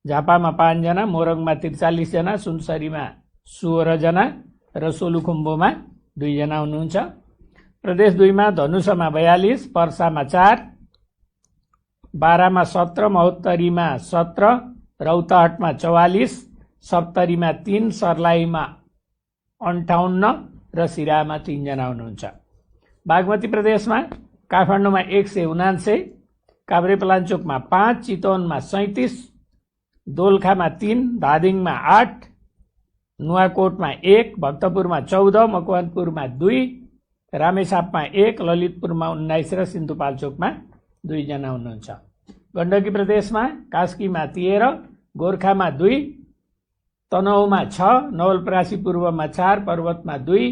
झापामा 5 जना, मोरङमा 43 जना, सुनसरीमा 16 जना र सोलुखुम्बुमा 2 जना हुनुहुन्छ। प्रदेश 2 मा धनुषामा 42, पर्सामा 4, बारामा 17, महोत्तरीमा 17, रौतहटमा 44, सप्तरीमा 3, सर्लाहीमा 58 र सिराहामा 3 जना हुनुहुन्छ। बागमती प्रदेशमा काठमाडौँमा 179, काभ्रेपलाञ्चोकमा 5, चितवनमा 37, दोलखामा 3, धादिङमा 8, नुवाकोटमा 1, भक्तपुरमा 14, मकवानपुरमा 2, रामेछापमा 1, ललितपुरमा 19 र सिन्धुपाल्चोकमा 2 जना हुनुहुन्छ। गण्डकी प्रदेशमा कास्कीमा 13, गोर्खामा 2, तनहुमा 6, नवलपरासी पूर्वमा 4, पर्वतमा 2,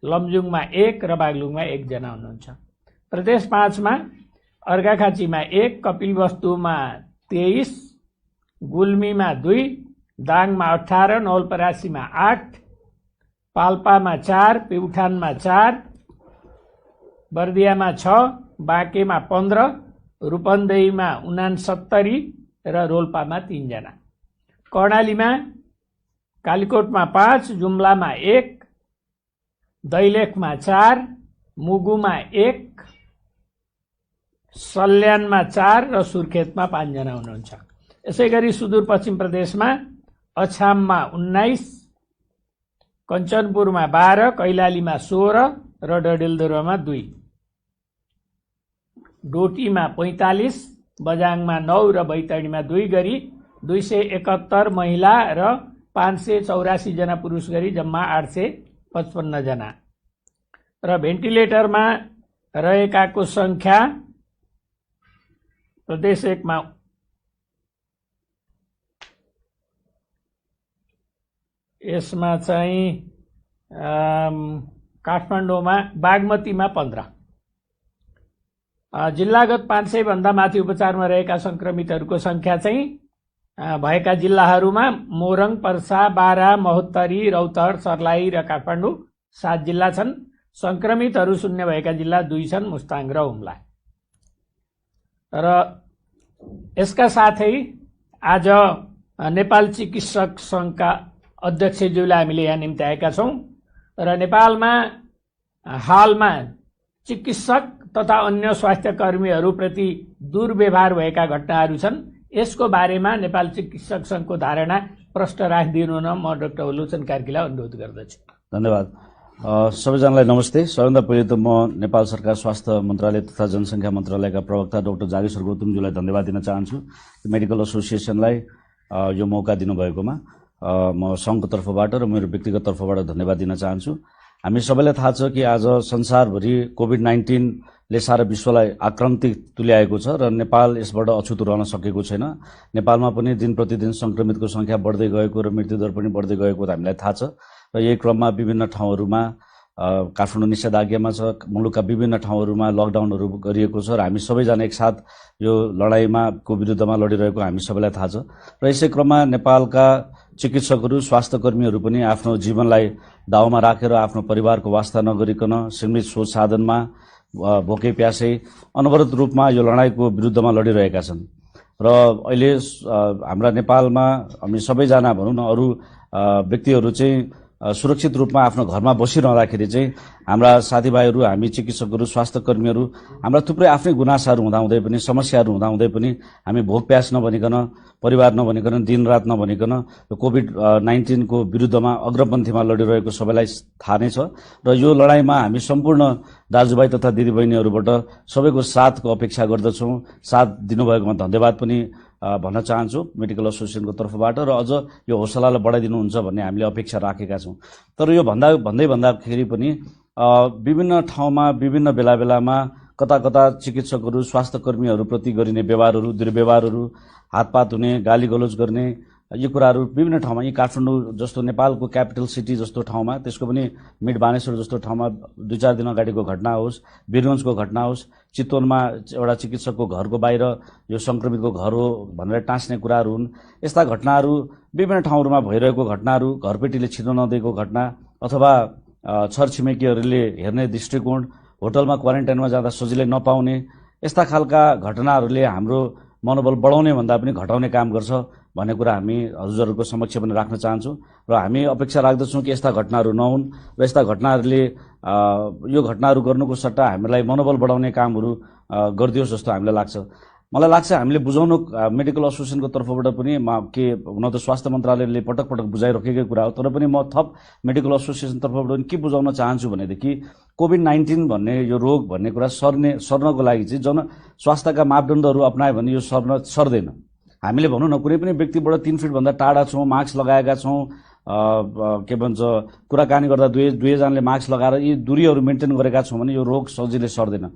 लमजुङमा 1 र बागलुङमा 1 जना हुनुहुन्छ। प्रदेश 5 मा अर्घाखाँचीमा 1, कपिलवस्तुमा 23, गुल्मीमा 2, दाङमा 18, नवलपरासीमा 8, पाल्पामा 4, प्युठानमा 4, बर्दियामा 6, बाँकेमा 15, रूपन्देहीमा 69 र रोल्पामा 3 जना। कर्णालीमा कालीकोटमा 5, जुम्लामा 1, दैलेखमा 4, मुगुमा 1, सल्यानमा 4 र सुर्खेतमा 5 जना हुनुहुन्छ। यसैगरी सुदूरपश्चिम प्रदेशमा अछाममा 19, कञ्चनपुरमा 12, कैलालीमा 16 र डडेलधुरामा 2, डोटीमा 45, बजाङमा 9 र बैतडीमा 2 गरी 271 महिला र 584 जना पुरुष गरी जम्मा 855 जना। र भेन्टिलेटरमा रहेकाको संख्या प्रदेश 1 मा यसमा चाहिँ काठमाडौँमा बागमतीमा 15, जिल्लागत 500 भन्दा माथि उपचारमा रहेका संक्रमितहरूको संख्या चाहिँ भएका जिल्लाहरूमा मोरङ, पर्सा, बारा, महोत्तरी, रौतहट, सर्लाही र काठमाडौँ 7 जिल्ला छन्। संक्रमितहरू शून्य भएका जिल्ला 2 छन्, मुस्ताङ र हुम्ला। र यसका साथै आज नेपाल चिकित्सक संघका अध्यक्षज्यूलाई हामीले यहाँ निम्त्याएका छौँ र नेपालमा हालमा चिकित्सक तथा अन्य स्वास्थ्य कर्मीहरूप्रति दुर्व्यवहार भएका घटनाहरू छन्। यसको बारेमा नेपाल चिकित्सक संघको धारणा प्रष्ट राखिदिनु न म डाक्टर लोचन कार्कीलाई अनुरोध गर्दछु। धन्यवाद। सबैजनालाई नमस्ते। सबैभन्दा पहिले त म नेपाल सरकार स्वास्थ्य मन्त्रालय तथा जनसङ्ख्या मन्त्रालयका प्रवक्ता डाक्टर जागेश्वर गौतमज्यूलाई धन्यवाद दिन चाहन्छु। मेडिकल एसोसिएसनलाई यो मौका दिनुभएकोमा म सङ्घको तर्फबाट र मेरो व्यक्तिगत तर्फबाट धन्यवाद दिन चाहन्छु। हामी सबैलाई थाहा छ कि आज संसारभरि कोभिड-19ले सारा विश्वलाई आक्रान्तिक तुल्याएको छ र नेपाल यसबाट अछुतो रहन सकेको छैन। नेपालमा पनि दिन प्रतिदिन संक्रमितको संख्या बढ्दै गएको र मृत्युदर पनि बढ्दै गएको हामीलाई थाहा छ र यही क्रममा विभिन्न ठाउँहरूमा काठमाडौँ निषेधाज्ञामा छ, मुलुकका विभिन्न ठाउँहरूमा लकडाउनहरू गरिएको छ र हामी सबैजना एकसाथ यो लडाईँमा को विरुद्धमा लडिरहेको हामी सबैलाई थाहा छ। र यसै क्रममा नेपालका चिकित्सकहरू, स्वास्थ्य कर्मीहरू पनि आफ्नो जीवनलाई दाउमा राखेर आफ्नो परिवारको वास्ता नगरिकन सीमित स्रोत साधनमा भोकै प्यासै अनवरत रूपमा यो लडाईँको विरुद्धमा लडिरहेका छन्। र अहिले हाम्रा नेपालमा हामी सबैजना भनौँ न अरू व्यक्तिहरू चाहिँ सुरक्षित रूपमा आफ्नो घरमा बसिरहँदाखेरि चाहिँ हाम्रा साथीभाइहरू, हामी चिकित्सकहरू, स्वास्थ्य कर्मीहरू हाम्रा थुप्रै आफ्नै गुनासाहरू हुँदाहुँदै पनि, समस्याहरू हुँदाहुँदै पनि हामी भोक प्यास नभनिकन, परिवार नभनिकन, दिनरात नभनिकन यो कोभिड-19 को विरुद्धमा अग्रपन्थीमा लडिरहेको सबैलाई थाहा नै छ। र यो लडाईँमा हामी सम्पूर्ण दाजुभाइ तथा दिदीबहिनीहरूबाट सबैको साथको अपेक्षा गर्दछौँ। साथ दिनुभएकोमा धन्यवाद पनि भन्न चाहन्छु मेडिकल एसोसिएसनको तर्फबाट र अझ यो हौसलालाई बढाइदिनुहुन्छ भन्ने हामीले अपेक्षा राखेका छौँ। तर यो भन्दाखेरि पनि विभिन्न ठाउँमा विभिन्न बेलामा कता कता चिकित्सकहरू, स्वास्थ्य कर्मीहरूप्रति गरिने व्यवहारहरू, दुर्व्यवहारहरू, हातपात हुने, गाली गलौज गर्ने, यो कुराहरू विभिन्न ठाउँमा, यी काठमाडौँ जस्तो नेपालको क्यापिटल सिटी जस्तो ठाउँमा, त्यसको पनि मिड बानेश्वर जस्तो ठाउँमा 2-4 दिन अगाडिको घटना होस्, वीरगञ्जको घटना होस्, चितवनमा एउटा चिकित्सकको घरको बाहिर यो संक्रमितको घर हो भनेर टाँस्ने कुराहरू हुन्। यस्ता घटनाहरू विभिन्न ठाउँहरूमा भइरहेको घटनाहरू, घरपेटीले छिर्न नदिएको घटना अथवा छरछिमेकीहरूले हेर्ने दृष्टिकोण, होटलमा क्वारेन्टाइनमा जाँदा सजिलै नपाउने, यस्ता खालका घटनाहरूले हाम्रो मनोबल बढाउने भन्दा पनि घटाउने काम गर्छ भन्ने कुरा हामी हजुरहरूको समक्ष पनि राख्न चाहन्छौँ र हामी अपेक्षा राख्दछौँ कि यस्ता घटनाहरू नहुन् र यस्ता घटनाहरूले यो घटनाहरू गर्नुको सट्टा हामीलाई मनोबल बढाउने कामहरू गरिदियोस् जस्तो हामीलाई लाग्छ। मलाई लाग्छ हामीले बुझाउनु मेडिकल एसोसिएसनको तर्फबाट पनि के हुन त स्वास्थ्य मन्त्रालयले पटक पटक बुझाइराखेकै कुरा हो, तर पनि म थप मेडिकल एसोसिएसन तर्फबाट पनि के बुझाउन चाहन्छु भनेदेखि कोभिड-19 भन्ने यो रोग भन्ने कुरा सर्नको लागि चाहिँ जन स्वास्थ्यका मापदण्डहरू अपनायो भने यो सर्दैन। हामीले भनौँ न कुनै पनि व्यक्तिबाट 3 फिटभन्दा टाढा छौँ, मास्क लगाएका छौँ, के भन्छ कुराकानी गर्दा दुवैजनाले मास्क लगाएर यी दूरीहरू मेन्टेन गरेका छौँ भने यो रोग सजिलै सर्दैन।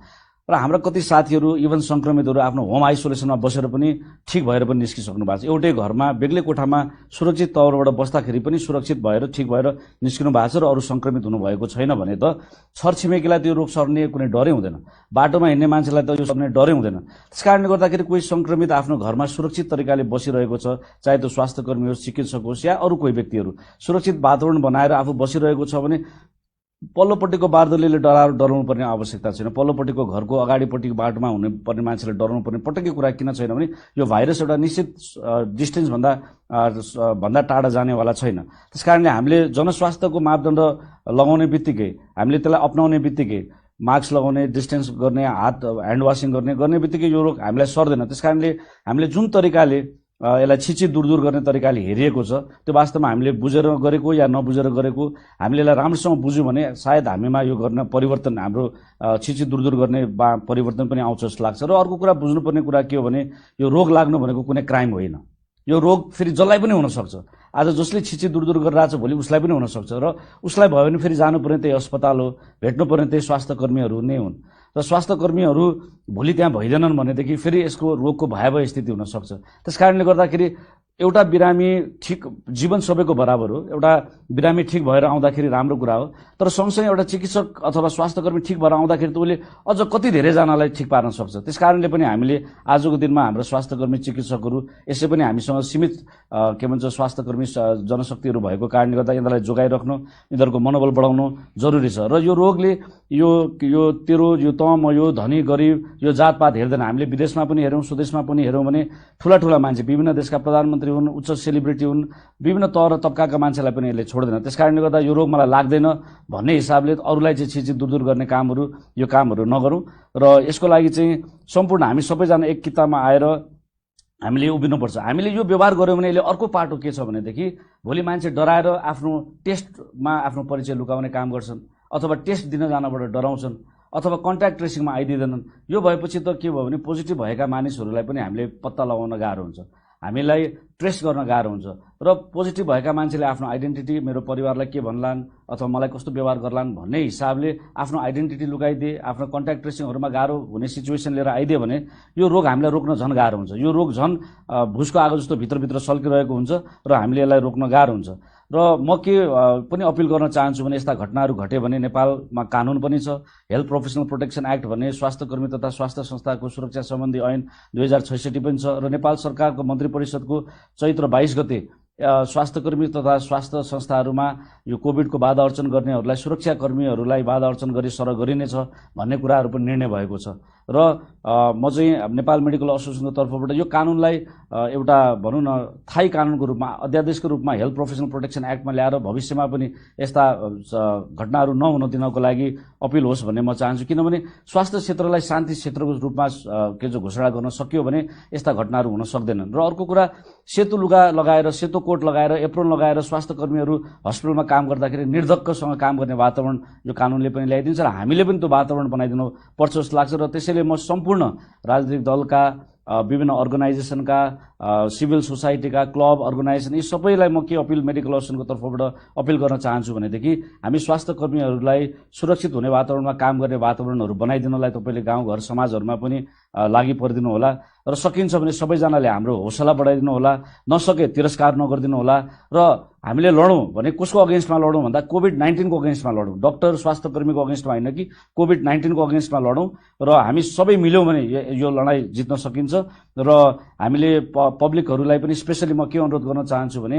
र हाम्रा कति साथीहरू इभन संक्रमितहरू आफ्नो होम आइसोलेसनमा बसेर पनि ठिक भएर पनि निस्किसक्नु भएको छ। एउटै घरमा बेग्लै कोठामा सुरक्षित तवरबाट बस्दाखेरि पनि सुरक्षित भएर ठिक भएर निस्किनु भएको छ र अरू संक्रमित हुनुभएको छैन भने त छरछिमेकीलाई त्यो रोग सर्ने कुनै डरै हुँदैन, बाटोमा हिँड्ने मान्छेलाई त यो सर्ने डरै हुँदैन। त्यस कारणले गर्दाखेरि कोही संक्रमित आफ्नो घरमा सुरक्षित तरिकाले बसिरहेको छ, चाहे त्यो स्वास्थ्यकर्मी होस्, चिकित्सक होस् या अरू कोही व्यक्तिहरू सुरक्षित वातावरण बनाएर आफू बसिरहेको छ भने पल्लोपट्टिको बारदलीले डराउनु पर्ने आवश्यकता छैन। पल्लोपट्टिको घरको अगाडिपट्टिको बाटोमा हुने पर्ने मान्छेलाई डराउनु पर्ने पटक्कै कुरा किन छैन भने यो भाइरस एउटा निश्चित डिस्टेन्स भन्दा टाढा जानेवाला छैन। त्यसकारणले हामीले जनस्वास्थ्यको मापदण्ड लगाउने बित्तिकै, हामीले त्यसलाई अपनाउने बित्तिकै, मास्क लगाउने, डिस्टेन्स गर्ने, हात ह्यान्ड वासिङ गर्ने बित्तिकै यो रोग हामीलाई सर्दैन। त्यसकारणले हामीले जुन तरिकाले यसलाई छिछि दूर गर्ने तरिकाले हेरिएको छ त्यो वास्तवमा हामीले बुझेर गरेको या नबुझेर गरेको, हामीले यसलाई राम्रोसँग बुझ्यौँ भने सायद हामीमा यो गर्न परिवर्तन, हाम्रो छिछि दूर गर्ने परिवर्तन पनि आउँछ जस्तो लाग्छ। र अर्को कुरा बुझ्नुपर्ने कुरा के हो भने यो रोग लाग्नु भनेको कुनै क्राइम होइन। यो रोग फेरि जसलाई पनि हुनसक्छ। आज जसले छिछि दूर गरिरहेछ भोलि उसलाई पनि हुनसक्छ र उसलाई भयो भने फेरि जानुपर्ने त्यही अस्पताल हो, भेट्नुपर्ने त्यही स्वास्थ्यकर्मीहरू नै हुन् र स्वास्थ्यकर्मीहरू भोलि त्यहाँ भइदिएनन् भनेदेखि फेरि यसको रोगको भयावह स्थिति हुनसक्छ। त्यस कारणले गर्दाखेरि एउटा बिरामी ठिक, जीवन सबैको बराबर हो, एउटा बिरामी ठिक भएर आउँदाखेरि राम्रो कुरा हो, तर सँगसँगै एउटा चिकित्सक अथवा स्वास्थ्यकर्मी ठिक भएर आउँदाखेरि त उसले अझ कति धेरैजनालाई ठिक पार्न सक्छ। त्यस कारणले पनि हामीले आजको दिनमा हाम्रो स्वास्थ्यकर्मी चिकित्सकहरू यसै पनि हामीसँग सीमित के भन्छ स्वास्थ्यकर्मी जनशक्तिहरू भएको कारणले गर्दा यिनीहरूलाई जोगाइराख्नु, यिनीहरूको मनोबल बढाउनु जरुरी छ। र यो रोगले यो तेरो, यो त, म, यो धनी गरिब, यो जातपात हेर्दैन। हामीले विदेशमा पनि हेरौँ, स्वदेशमा पनि हेरौँ भने ठुला मान्छे, विभिन्न देशका प्रधानमन्त्री हुन्, उच्च सेलिब्रिटी हुन्, विभिन्न तह र तबकाका मान्छेलाई पनि यसले छोड्दैन। त्यस कारणले गर्दा यो रोग मलाई लाग्दैन भन्ने हिसाबले अरूलाई चाहिँ छिछि दूर गर्ने कामहरू, यो कामहरू नगरौँ। र यसको लागि चाहिँ सम्पूर्ण हामी सबैजना एक किताबमा आएर हामीले उभिनुपर्छ। हामीले यो व्यवहार गर्यौँ भने यसले अर्को पाटो के छ भनेदेखि भोलि मान्छे डराएर आफ्नो टेस्टमा आफ्नो परिचय लुकाउने काम गर्छन्, अथवा टेस्ट दिन जानबाट डराउँछन्, अथवा कन्ट्याक्ट ट्रेसिङमा आइदिँदैनन्। यो भएपछि त के भयो भने पोजिटिभ भएका मानिसहरूलाई पनि हामीले पत्ता लगाउन गाह्रो हुन्छ, हामीलाई ट्रेस गर्न गाह्रो हुन्छ। र पोजिटिभ भएका मान्छेले आफ्नो आइडेन्टिटी, मेरो परिवारलाई के भन्लान् अथवा मलाई कस्तो व्यवहार गर्लान् भन्ने हिसाबले आफ्नो आइडेन्टिटी लुकाइदिए, आफ्नो कन्ट्याक्ट ट्रेसिङहरूमा गाह्रो हुने सिचुएसन लिएर आइदियो भने यो रोग हामीलाई रोक्न झन् गाह्रो हुन्छ। यो रोग झन् भुसको आगो जस्तो भित्रभित्र सल्किरहेको हुन्छ र हामीले यसलाई रोक्न गाह्रो हुन्छ। र म के पनि अपिल गर्न चाहन्छु भने यस्ता घटनाहरू घट्यो भने नेपालमा कानुन पनि छ, हेल्थ प्रोफेसनल प्रोटेक्सन एक्ट भन्ने स्वास्थ्यकर्मी तथा स्वास्थ्य संस्थाको सुरक्षा सम्बन्धी ऐन 2066 पनि छ र नेपाल सरकारको मन्त्री परिषदको चैत्र 22 गते स्वास्थ्यकर्मी तथा स्वास्थ्य संस्थाहरूमा यो कोभिडको बाधा अर्चन गर्नेहरूलाई, सुरक्षाकर्मीहरूलाई बाधा अर्चन गरी सरह गरिनेछ भन्ने कुराहरू पनि निर्णय भएको छ। र म चाहिँ नेपाल मेडिकल एसोसिएसनको तर्फबाट यो कानुनलाई एउटा भनौँ न थायी कानुनको रूपमा, अध्यादेशको रूपमा हेल्थ प्रोफेसनल प्रोटेक्सन एक्टमा ल्याएर भविष्यमा पनि यस्ता घटनाहरू नहुन दिनको लागि अपिल होस् भन्ने म चाहन्छु। किनभने स्वास्थ्य क्षेत्रलाई शान्ति क्षेत्रको रूपमा के जो घोषणा गर्न सकियो भने यस्ता घटनाहरू हुन सक्दैनन्। र अर्को कुरा, सेतो लुगा लगाएर, सेतो कोट लगाएर, एप्रोन लगाएर स्वास्थ्यकर्मीहरू हस्पिटलमा काम गर्दाखेरि निर्धक्कसँग काम गर्ने वातावरण यो कानुनले पनि ल्याइदिन्छ र हामीले पनि त्यो वातावरण बनाइदिनु पर्छ जस्तो लाग्छ। र त्यसैले म सम्पूर्ण राजनीतिक दलका, विभिन्न अर्गनाइजेसनका, सिभिल सोसाइटीका, क्लब अर्गनाइजेसन, यी सबैलाई म के अपिल मेडिकल एसोसिएसनको तर्फबाट अपिल गर्न चाहन्छु भनेदेखि हामी स्वास्थ्यकर्मीहरूलाई सुरक्षित हुने वातावरणमा काम गर्ने वातावरणहरू बनाइदिनलाई तपाईँले गाउँघर समाजहरूमा पनि लागि परिदिनु होला र सकिन्छ भने सबैजनाले हाम्रो हौसला बढाइदिनु होला, नसके तिरस्कार नगरिदिनु होला र हामीले लडौँ भने कसको अगेन्स्टमा लडौँ भन्दा कोभिड-19 को अगेन्स्टमा लडौँ, डाक्टर स्वास्थ्यकर्मीको अगेन्स्टमा होइन कि कोभिड-19 को अगेन्स्टमा लडौँ र हामी सबै मिल्यौँ भने यो लडाइँ जित्न सकिन्छ। र हामीले पब्लिकहरूलाई पनि स्पेसली म के अनुरोध गर्न चाहन्छु भने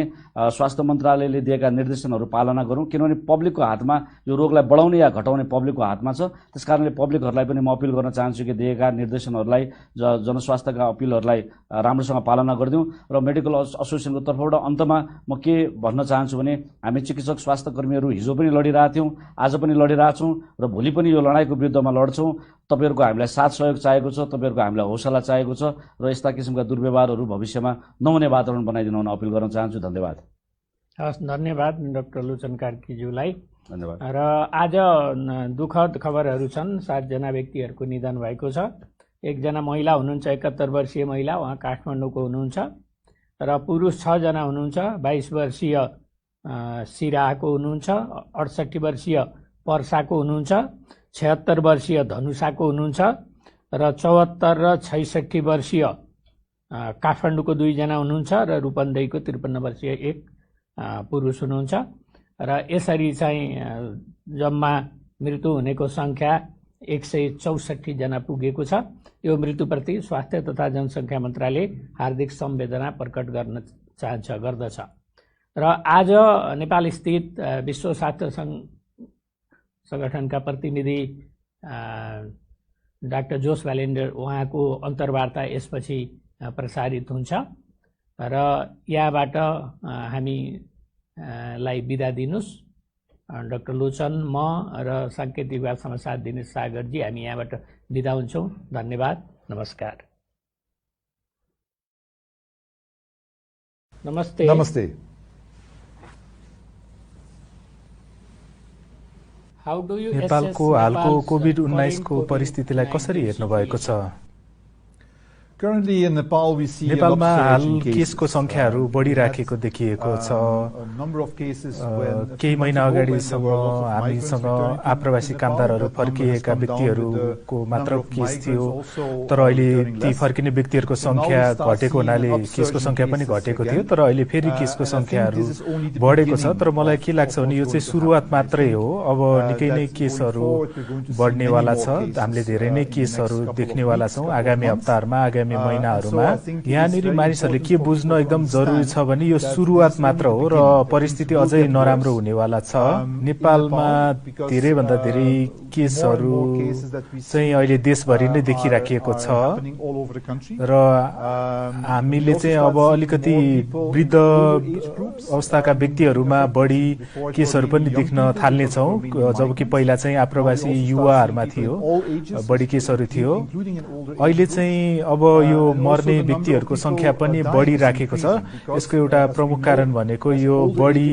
स्वास्थ्य मन्त्रालयले दिएका निर्देशनहरू पालना गरौँ, किनभने पब्लिकको हातमा यो रोगलाई बढाउने या घटाउने पब्लिकको हातमा छ। त्यसकारणले पब्लिकहरूलाई पनि म अपिल गर्न चाहन्छु कि दिएका निर्देशनहरूलाई जनस्वास्थ्यका अपिलहरूलाई राम्रोसँग पालना गरिदिउँ। र मेडिकल एसोसिएसनको तर्फबाट अन्तमा म के भन्न चाहन्छु भने हामी चिकित्सक स्वास्थ्यकर्मीहरू हिजो पनि लडिरहेका थियौँ, आज पनि लडिरहेछौँ र भोलि पनि यो लडाइँको विरुद्धमा लड्छौँ। तपाईँहरूको हामीलाई साथ सहयोग चाहिएको छ, तपाईँहरूको हामीलाई हौसला चाहिएको छ र यस्ता किसिमका दुर्व्यवहारहरू भविष्यमा नहुने वातावरण बनाइदिनु हुन अपिल गर्न चाहन्छु। धन्यवाद। हस्, धन्यवाद डाक्टर लोचन कार्कीज्यूलाई। धन्यवाद। र आज दुःखद खबरहरू छन्। 7 जना व्यक्तिहरूको निधन भएको छ। एकजना महिला हुनुहुन्छ, 71 वर्षीय महिला, उहाँ काठमाडौँको हुनुहुन्छ। र पुरुष 6 जना हुनुहुन्छ। 22 वर्षीय सिराहाको हुनुहुन्छ, 68 वर्षीय पर्साको हुनुहुन्छ, 76 वर्षीय धनुषाको हुनुहुन्छ र 74 र 66 वर्षीय काठमाडौँको 2 जना हुनुहुन्छ र रूपन्देहीको 53 वर्षीय एक पुरुष हुनुहुन्छ। र यसरी चाहिँ जम्मा मृत्यु हुनेको सङ्ख्या 164 जना पुगेको छ। यो मृत्युप्रति स्वास्थ्य तथा जनसङ्ख्या मन्त्रालय हार्दिक संवेदना प्रकट गर्दछ। र आज नेपाल स्थित विश्व स्वास्थ्य सङ्गठनका प्रतिनिधि डाक्टर जोस भ्यालेन्डर उहाँको अन्तर्वार्ता यसपछि प्रसारित हुन्छ। र यहाँबाट हामीलाई बिदा दिनुहोस्। डाक्टर लोचन, म र साङ्केतिक विभागसँग साथ दिने सागरजी, हामी यहाँबाट बिदा हुन्छौँ। धन्यवाद, नमस्कार। नमस्ते। नमस्ते। नेपालको हालको कोभिड-19 को परिस्थितिलाई कसरी हेर्नु भएको छ? नेपालमा हाल केसको संख्याहरू बढिराखेको देखिएको छ। केही महिना अगाडिसम्म हामीसँग आप्रवासी कामदारहरू फर्किएका व्यक्तिहरूको मात्र केस थियो, तर अहिले ती फर्किने व्यक्तिहरूको संख्या घटेको हुनाले केसको संख्या पनि घटेको थियो, तर अहिले फेरि केसको संख्याहरू बढेको छ। तर मलाई के लाग्छ भने यो चाहिँ सुरुवात मात्रै हो। अब निकै नै केसहरू बढ्नेवाला छ। हामीले धेरै नै केसहरू देख्नेवाला छौँ आगामी हप्ताहरूमा, आगामी महिनाहरूमा। यहाँनिर मानिसहरूले के बुझ्न एकदम जरुरी छ भने यो सुरुवात मात्र हो र परिस्थिति अझै नराम्रो हुनेवाला छ। नेपालमा धेरैभन्दा धेरै केसहरू चाहिँ अहिले देशभरि नै देखिराखिएको छ र हामीले चाहिँ अब अलिकति वृद्ध अवस्थाका व्यक्तिहरूमा बढी केसहरू पनि देख्न थाल्नेछौँ, जबकि पहिला चाहिँ आप्रवासी युवाहरूमा थियो बढी केसहरू थियो। अहिले चाहिँ अब यो मर्ने व्यक्तिहरूको संख्या पनि बढिराखेको छ। यसको एउटा प्रमुख कारण भनेको यो बढी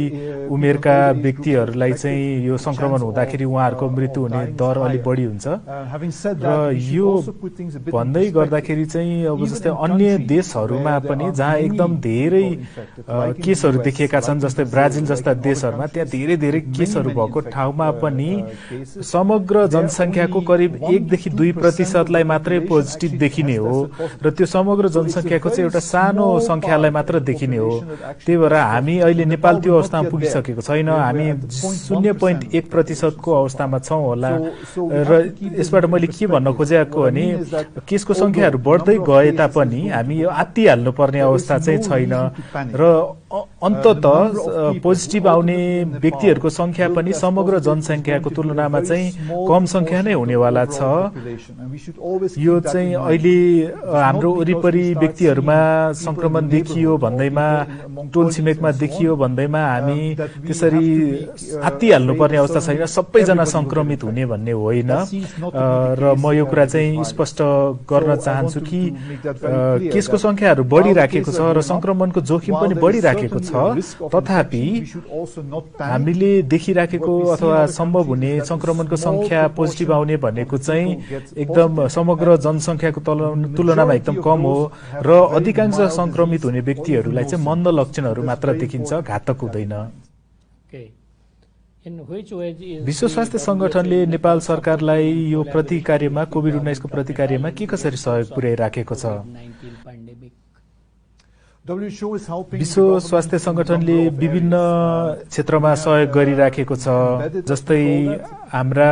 उमेरका व्यक्तिहरूलाई चाहिँ यो संक्रमण हुँदाखेरि उहाँहरूको मृत्यु हुने दर अलि बढी हुन्छ। र यो भन्दै गर्दाखेरि चाहिँ अब जस्तै अन्य देशहरूमा पनि जहाँ एकदम धेरै केसहरू देखिएका छन्, जस्तै ब्राजिल जस्ता देशहरूमा, त्यहाँ धेरै धेरै केसहरू भएको ठाउँमा पनि समग्र जनसङ्ख्याको करिब 1 देखि 2% मात्रै पोजिटिभ देखिने हो र त्यो समग्र जनसङ्ख्याको चाहिँ एउटा सानो संख्यालाई मात्र देखिने हो। त्यही भएर हामी अहिले नेपाल त्यो अवस्थामा पुगिसकेको छैन। हामी 0.1% को अवस्थामा छौँ होला। र यसबाट मैले के भन्न खोजेको भने केसको संख्याहरू बढ्दै गए तापनि हामी यो आत्तिहाल्नुपर्ने अवस्था चाहिँ छैन र अन्ततः पोजिटिभ आउने व्यक्तिहरूको संख्या पनि समग्र जनसङ्ख्याको तुलनामा चाहिँ कम संख्या नै हुनेवाला छ। यो चाहिँ अहिले हाम्रो वरिपरि व्यक्तिहरूमा संक्रमण देखियो भन्दैमा, टोल छिमेकमा देखियो भन्दैमा हामी त्यसरी आत्तिहाल्नुपर्ने अवस्था छैन। सबैजना संक्रमित हुने भन्ने होइन र म यो कुरा चाहिँ स्पष्ट गर्न चाहन्छु कि केसको संख्याहरू बढिराखेको छ र संक्रमणको जोखिम पनि बढिराखेको छ। तथापि हामीले देखिराखेको अथवा सम्भव हुने संक्रमणको संख्या पोजिटिभ आउने भनेको चाहिँ एकदम समग्र जनसङ्ख्याको तुलनामा एकदम कम हो र अधिकांश संक्रमित हुने व्यक्तिहरूलाई चाहिँ मन्द लक्षणहरू मात्र देखिन्छ, घातक हुँदैन। विश्व स्वास्थ्य संगठनले नेपाल सरकारलाई यो प्रतिकार्यमा, कोभिड-19 को प्रतिकार्यमा के कसरी सहयोग पुर्याइराखेको छ? विश्व स्वास्थ्य संगठनले विभिन्न क्षेत्रमा सहयोग गरिराखेको छ। जस्तै हाम्रा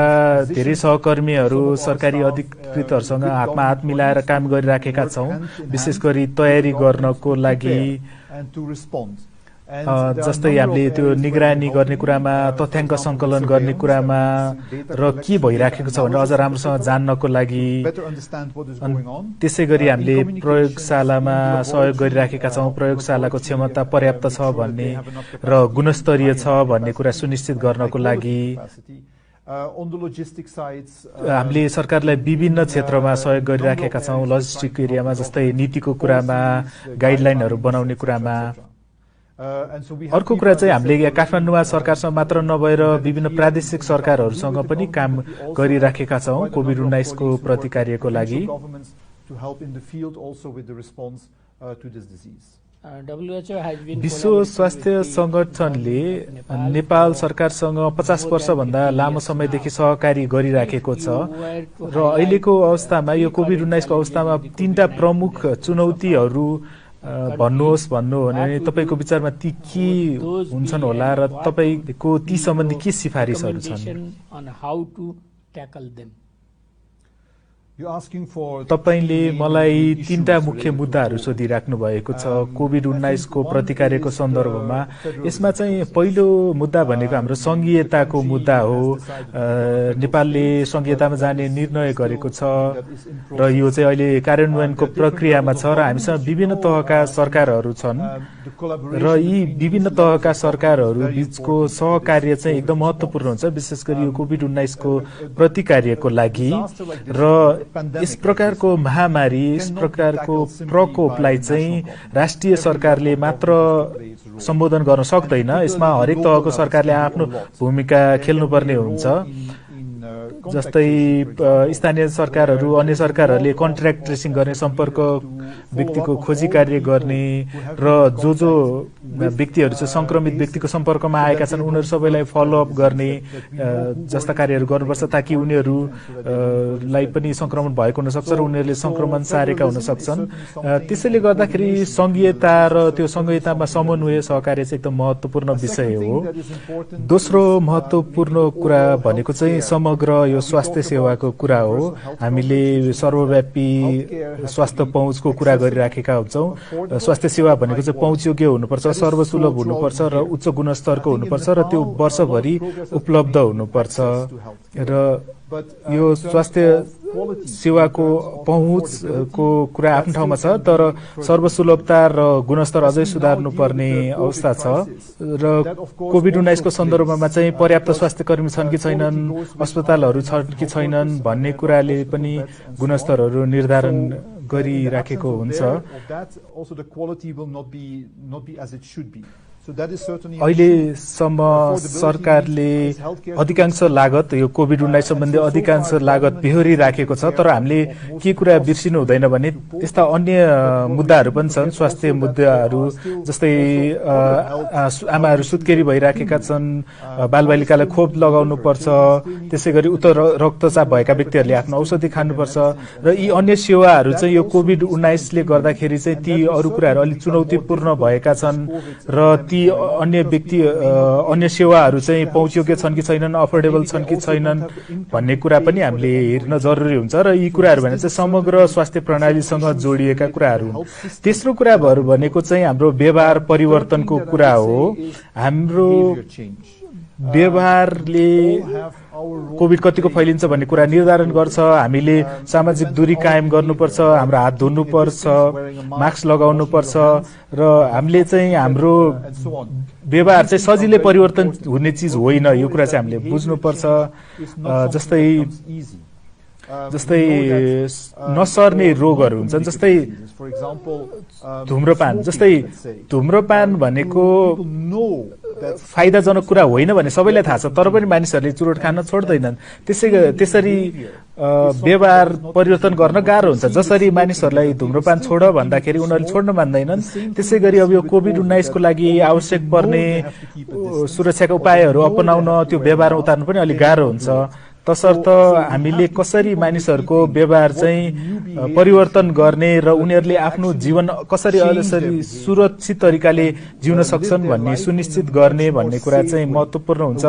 धेरै सहकर्मीहरू सरकारी अधिकृतहरूसँग हातमा हात मिलाएर काम गरिराखेका छौँ, विशेष गरी तयारी गर्नको लागि। जस्तै हामीले त्यो निगरानी गर्ने कुरामा, तथ्याङ्क सङ्कलन गर्ने कुरामा र के भइराखेको छ भनेर अझ राम्रोसँग जान्नको लागि। त्यसै गरी हामीले प्रयोगशालामा सहयोग गरिराखेका छौँ, प्रयोगशालाको क्षमता पर्याप्त छ भन्ने र गुणस्तरीय छ भन्ने कुरा सुनिश्चित गर्नको लागि। हामीले सरकारलाई विभिन्न क्षेत्रमा सहयोग गरिराखेका छौँ, लजिस्टिक एरियामा, जस्तै नीतिको कुरामा, गाइडलाइनहरू बनाउने कुरामा। अर्को कुरा चाहिँ हामीले काठमाडौँमा सरकारसँग मात्र नभएर विभिन्न प्रादेशिक सरकारहरूसँग पनि काम गरिराखेका छौँ कोभिड-19 को प्रतिकार्यको लागि। विश्व स्वास्थ्य संगठनले नेपाल सरकारसँग 50 वर्षभन्दा लामो समयदेखि सहकारी गरिराखेको छ र अहिलेको अवस्थामा, यो कोभिड-19 को अवस्थामा 3टा प्रमुख चुनौतीहरू भन्नुहोस् भन्नु हो भने तपाईको विचारमा ती के हुन्छन् होला र तपाईको ती सम्बन्धी के सिफारिसहरू छन्? तपाईले मलाई 3टा मुख्य मुद्दाहरू सोधिराख्नु भएको छ कोभिड-19 को प्रतिकार्यको सन्दर्भमा। यसमा चाहिँ पहिलो मुद्दा भनेको हाम्रो संघीयताको मुद्दा हो। नेपालले संघीयतामा जाने निर्णय गरेको छ र यो चाहिँ अहिले कार्यान्वयनको प्रक्रियामा छ र हामीसँग विभिन्न तहका सरकारहरू छन् र यी विभिन्न तहका सरकारहरू बीचको सहकार्य चाहिँ एकदम महत्त्वपूर्ण हुन्छ, विशेष गरी यो कोभिड-19 को प्रतिकार्यको लागि। र यस प्रकारको महामारी, यस प्रकारको प्रकोपलाई चाहिँ राष्ट्रिय सरकारले मात्र सम्बोधन गर्न सक्दैन। यसमा हरेक तहको सरकारले आफ्नो भूमिका खेल्नुपर्ने हुन्छ। जस्तै स्थानीय सरकारहरू, अन्य सरकारहरूले कन्ट्र्याक्ट ट्रेसिङ गर्ने, सम्पर्क व्यक्तिको खोजी कार्य गर्ने र जो व्यक्तिहरू चाहिँ संक्रमित व्यक्तिको सम्पर्कमा आएका छन् उनीहरू सबैलाई फलोअप गर्ने जस्ता कार्यहरू गर्नुपर्छ, ताकि उनीहरूलाई पनि संक्रमण भएको हुनसक्छ र उनीहरूले संक्रमण सारेका हुन सक्छन्। त्यसैले गर्दाखेरि संघीयता र त्यो संघीयतामा समन्वय सहकार्य चाहिँ एकदम महत्त्वपूर्ण विषय हो। दोस्रो महत्त्वपूर्ण कुरा भनेको चाहिँ समग्र यो स्वास्थ्य सेवाको कुरा हो। हामीले सर्वव्यापी स्वास्थ्य पहुँचको कुरा गरिराखेका हुन्छौँ। स्वास्थ्य सेवा भनेको चाहिँ पहुँचयोग्य हुनुपर्छ, सर्वसुलभ हुनुपर्छ र उच्च गुणस्तरको हुनुपर्छ र त्यो वर्षभरि उपलब्ध हुनुपर्छ। र यो स्वास्थ्य सेवाको पहुँचको कुरा आफ्नो ठाउँमा छ, तर सर्वसुलभता र गुणस्तर अझै सुधार्नुपर्ने अवस्था छ। र कोभिड-19 को सन्दर्भमा चाहिँ पर्याप्त स्वास्थ्य कर्मी छन् कि छैनन्, अस्पतालहरू छन् कि छैनन् भन्ने कुराले पनि गुणस्तरहरू निर्धारण गरिराखेको हुन्छ। अहिलेसम्म सरकारले अधिकांश लागत, यो कोभिड-19 सम्बन्धी अधिकांश लागत बेहोरिराखेको छ। तर हामीले के कुरा बिर्सिनु हुँदैन भने यस्ता अन्य मुद्दाहरू पनि छन्, स्वास्थ्य मुद्दाहरू। जस्तै आमाहरू सुत्केरी भइराखेका छन्, बालबालिकालाई खोप लगाउनु पर्छ, त्यसै गरी उच्च रक्तचाप भएका व्यक्तिहरूले आफ्नो औषधि खानुपर्छ। र यी अन्य सेवाहरू चाहिँ यो कोभिड-19 ले गर्दाखेरि चाहिँ ती अरू कुराहरू अलिक चुनौतीपूर्ण भएका छन् र ती अन्य व्यक्ति अन्य सेवाहरू चाहिँ पहुँचयोग्य छन् कि छैनन्, अफोर्डेबल छन् कि छैनन् भन्ने कुरा पनि हामीले हेर्न जरुरी हुन्छ। र यी कुराहरू भने चाहिँ समग्र स्वास्थ्य प्रणालीसँग जोडिएका कुराहरू हुन्। तेस्रो कुराहरू भनेको चाहिँ हाम्रो व्यवहार परिवर्तनको कुरा हो। हाम्रो व्यवहारले कोभिड कतिको फैलिन्छ भन्ने कुरा निर्धारण गर्छ। हामीले सामाजिक दूरी कायम गर्नुपर्छ, हाम्रो हात धुनुपर्छ, मास्क लगाउनुपर्छ र हामीले चाहिँ हाम्रो व्यवहार चाहिँ सजिलै परिवर्तन हुने चिज होइन, यो कुरा चाहिँ हामीले बुझ्नुपर्छ। जस्तै नसर्ने रोगहरू हुन्छन्, जस्तै धुम्रपान। जस्तै धुम्रपान भनेको फाइदाजनक कुरा होइन भन्ने सबैलाई थाहा छ, तर पनि मानिसहरूले चुरोट खान छोड्दैनन्। त्यसरी व्यवहार परिवर्तन गर्न गाह्रो हुन्छ। जसरी मानिसहरूलाई धुम्रपान छोड भन्दाखेरि उनीहरूले छोड्न मान्दैनन्, त्यसै गरी अब यो कोभिड-19 को लागि आवश्यक पर्ने सुरक्षाका उपायहरू अपनाउन, त्यो व्यवहारमा उतार्नु पनि अलिक गाह्रो हुन्छ। तसर्थ हामीले कसरी मानिसहरूको व्यवहार चाहिँ परिवर्तन गर्ने र उनीहरूले आफ्नो जीवन कसरी अझै सुरक्षित तरिकाले जिउन सक्छन् भन्ने सुनिश्चित गर्ने भन्ने कुरा चाहिँ महत्त्वपूर्ण हुन्छ।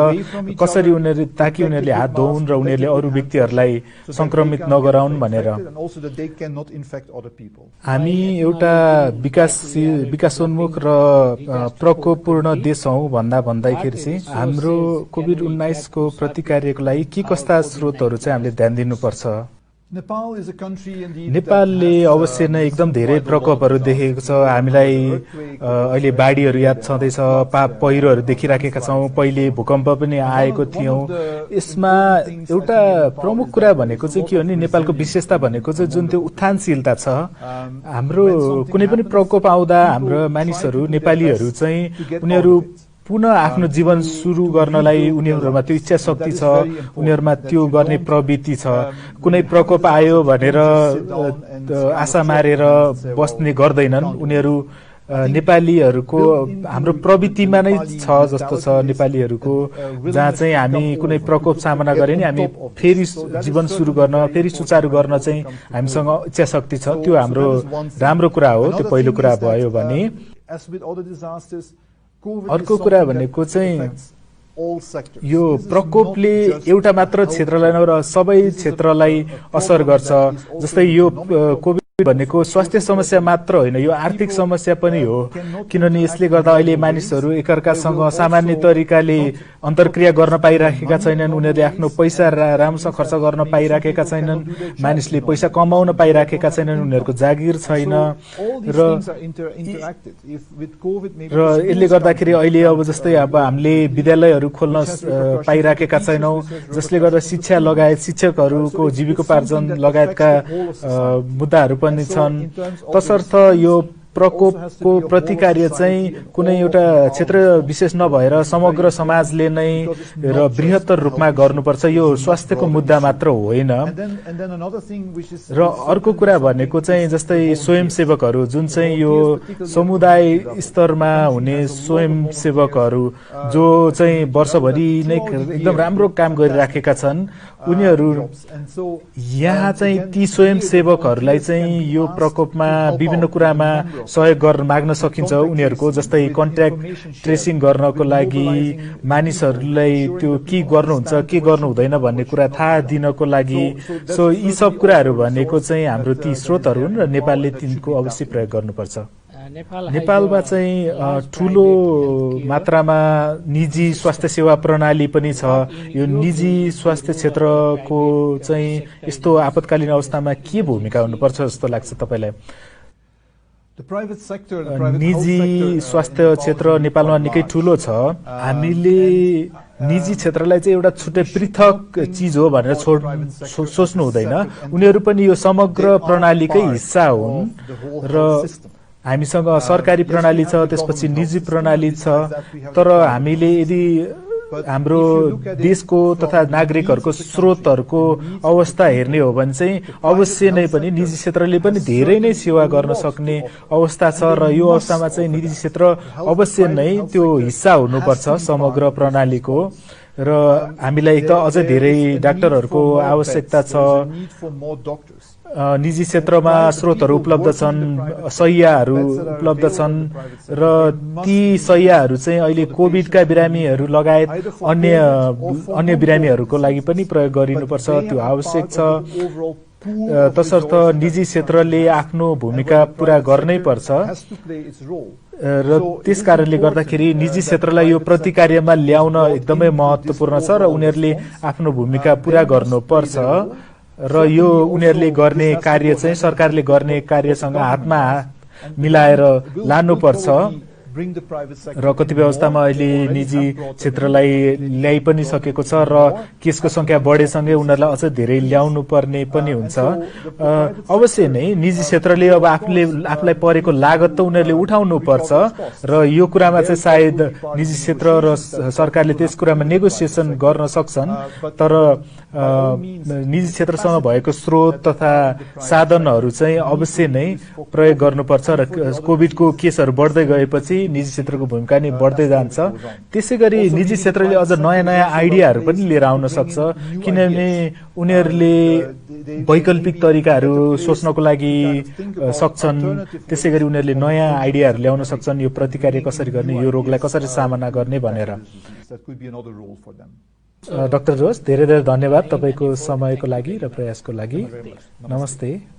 कसरी उनीहरू ताकि उनीहरूले हात धोउन् र उनीहरूले अरू व्यक्तिहरूलाई संक्रमित नगराउन् भनेर। हामी एउटा विकासोन्मुख र प्रकोपपूर्ण देश हौं भन्दाखेरि चाहिँ हाम्रो कोभिड-19 को प्रतिकारको लागि के कस्ता स्रोतहरू चाहिँ हामीले ध्यान दिनुपर्छ। नेपालले अवश्य नै एकदम धेरै प्रकोपहरू देखेको छ। हामीलाई अहिले बाढीहरू याद छँदैछ, पहिरोहरू देखिराखेका छौँ, पहिले भूकम्प पनि आएको थियौँ। यसमा एउटा प्रमुख कुरा भनेको चाहिँ के हो भने नेपालको विशेषता भनेको चाहिँ जुन त्यो उत्थानशीलता छ। हाम्रो कुनै पनि प्रकोप आउँदा हाम्रो मानिसहरू नेपालीहरू चाहिँ उनीहरू पुनः आफ्नो जीवन सुरु गर्नलाई उनीहरूमा त्यो इच्छा शक्ति छ, उनीहरूमा त्यो गर्ने प्रवृत्ति छ। कुनै प्रकोप आयो भनेर आशा मारेर बस्ने गर्दैनन् उनीहरू। नेपालीहरूको हाम्रो प्रवृत्तिमा नै छ जस्तो छ नेपालीहरूको, जहाँ चाहिँ हामी कुनै प्रकोप सामना गरे नि हामी फेरि जीवन सुरु गर्न, फेरि सुचारू गर्न चाहिँ हामीसँग इच्छा शक्ति छ। त्यो हाम्रो राम्रो कुरा हो। त्यो पहिलो कुरा भयो भने अर्को कुरा भनेको चाहिँ यो प्रकोपले एउटा मात्र क्षेत्रलाई नभएर सबै क्षेत्रलाई असर गर्छ। जस्तै यो कोभिड भनेको स्वास्थ्य समस्या मात्र होइन, यो आर्थिक समस्या पनि हो। किनभने यसले गर्दा अहिले मानिसहरू एकअर्कासँग सामान्य तरिकाले अन्तर्क्रिया गर्न पाइराखेका छैनन्। उनीहरूले आफ्नो पैसा राम्रोसँग खर्च गर्न पाइराखेका छैनन्। मानिसले पैसा कमाउन पाइराखेका छैनन्। उनीहरूको जागिर छैन र यसले गर्दाखेरि अहिले अब जस्तै अब हामीले विद्यालयहरू खोल्न पाइराखेका छैनौँ, जसले गर्दा शिक्षा लगायत शिक्षकहरूको जीविकोपार्जन लगायतका मुद्दाहरू पनि छन्। तसर्थ यो प्रकोपको प्रतिकार्य चाहिँ कुनै एउटा क्षेत्र विशेष नभएर समग्र समाजले नै र बृहत्तर रूपमा गर्नुपर्छ। यो स्वास्थ्यको मुद्दा मात्र होइन। र अर्को कुरा भनेको चाहिँ जस्तै स्वयंसेवकहरू जुन चाहिँ यो समुदाय स्तरमा हुने स्वयंसेवकहरू जो चाहिँ वर्षभरि नै एकदम राम्रो काम गरिराखेका छन्, उनीहरू यहाँ चाहिँ ती स्वयंसेवकहरूलाई चाहिँ यो प्रकोपमा विभिन्न कुरामा सहयोग गर्न माग्न सकिन्छ। उनीहरूको जस्तै कन्ट्याक्ट ट्रेसिङ गर्नको लागि, मानिसहरूलाई त्यो के गर्नुहुन्छ के गर्नु हुँदैन भन्ने कुरा थाहा दिनको लागि। सो यी सब कुराहरू भनेको चाहिँ हाम्रो ती स्रोतहरू हुन् र नेपालले तिनको अवश्य प्रयोग गर्नुपर्छ। नेपालमा चाहिँ ठूलो मात्रामा निजी स्वास्थ्य सेवा प्रणाली पनि छ। यो निजी स्वास्थ्य क्षेत्रको चाहिँ यस्तो आपतकालीन अवस्थामा के भूमिका हुनुपर्छ जस्तो लाग्छ तपाईलाई? निजी स्वास्थ्य क्षेत्र नेपालमा निकै ठूलो छ। हामीले निजी क्षेत्रलाई चाहिँ एउटा छुट्टै पृथक चिज हो भनेर सोच्नु हुँदैन। उनीहरू पनि यो समग्र प्रणालीकै हिस्सा हुन् र हामीसँग सरकारी प्रणाली छ, त्यसपछि निजी प्रणाली छ। तर हामीले यदि हाम्रो देशको तथा नागरिकहरूको स्रोतहरूको अवस्था हेर्ने हो भने चाहिँ अवश्य नै पनि निजी क्षेत्रले पनि धेरै नै सेवा गर्न सक्ने अवस्था छ र यो अवस्थामा चाहिँ निजी क्षेत्र अवश्य नै त्यो हिस्सा हुनुपर्छ समग्र प्रणालीको। र हामीलाई त अझै धेरै डाक्टरहरूको आवश्यकता छ। निजी क्षेत्रमा स्रोतहरू उपलब्ध छन्, शैय्याहरू उपलब्ध छन् र ती शैय्याहरू चाहिँ अहिले कोभिडका बिरामीहरू लगायत अन्य बिरामीहरूको लागि पनि प्रयोग गरिनुपर्छ। त्यो आवश्यक छ। तसर्थ निजी क्षेत्रले आफ्नो भूमिका पूरा गर्नै पर्छ र त्यस कारणले गर्दाखेरि निजी क्षेत्रलाई यो प्रतिकार्यमा ल्याउन एकदमै महत्त्वपूर्ण छ र उनीहरूले आफ्नो भूमिका पूरा गर्नुपर्छ र यो उनीहरूले गर्ने कार्य चाहिँ सरकारले गर्ने कार्यसँग हातमा मिलाएर लानुपर्छ। र कतिपय अवस्थामा अहिले निजी क्षेत्रलाई ल्याइ पनि सकेको छ र केसको संख्या बढेसँगै उनीहरूलाई अझ धेरै ल्याउनु पर्ने पनि हुन्छ। अवश्य नै निजी क्षेत्रले अब आफूलाई परेको लागत त उनीहरूले उठाउनु पर्छ र यो कुरामा चाहिँ सायद निजी क्षेत्र र सरकारले त्यस कुरामा नेगोसिएसन गर्न सक्छन्। तर निजी क्षेत्रसँग भएको स्रोत तथा साधनहरू चाहिँ अवश्य नै प्रयोग गर्नुपर्छ र कोभिडको केसहरू बढ्दै गएपछि निजी क्षेत्रको भूमिका नै बढ्दै जान्छ। त्यसै गरी निजी क्षेत्रले अझ नयाँ नयाँ आइडियाहरू पनि लिएर आउन सक्छ, किनभने उनीहरूले वैकल्पिक तरिकाहरू सोच्नको लागि सक्छन्। त्यसै गरी उनीहरूले नयाँ आइडियाहरू ल्याउन सक्छन्, यो प्रतिक्रिया कसरी गर्ने, यो रोगलाई कसरी सामना गर्ने भनेर। डाक्टर जोस, धेरै धेरै धन्यवाद तपाईँको समयको लागि र प्रयासको लागि। नमस्ते।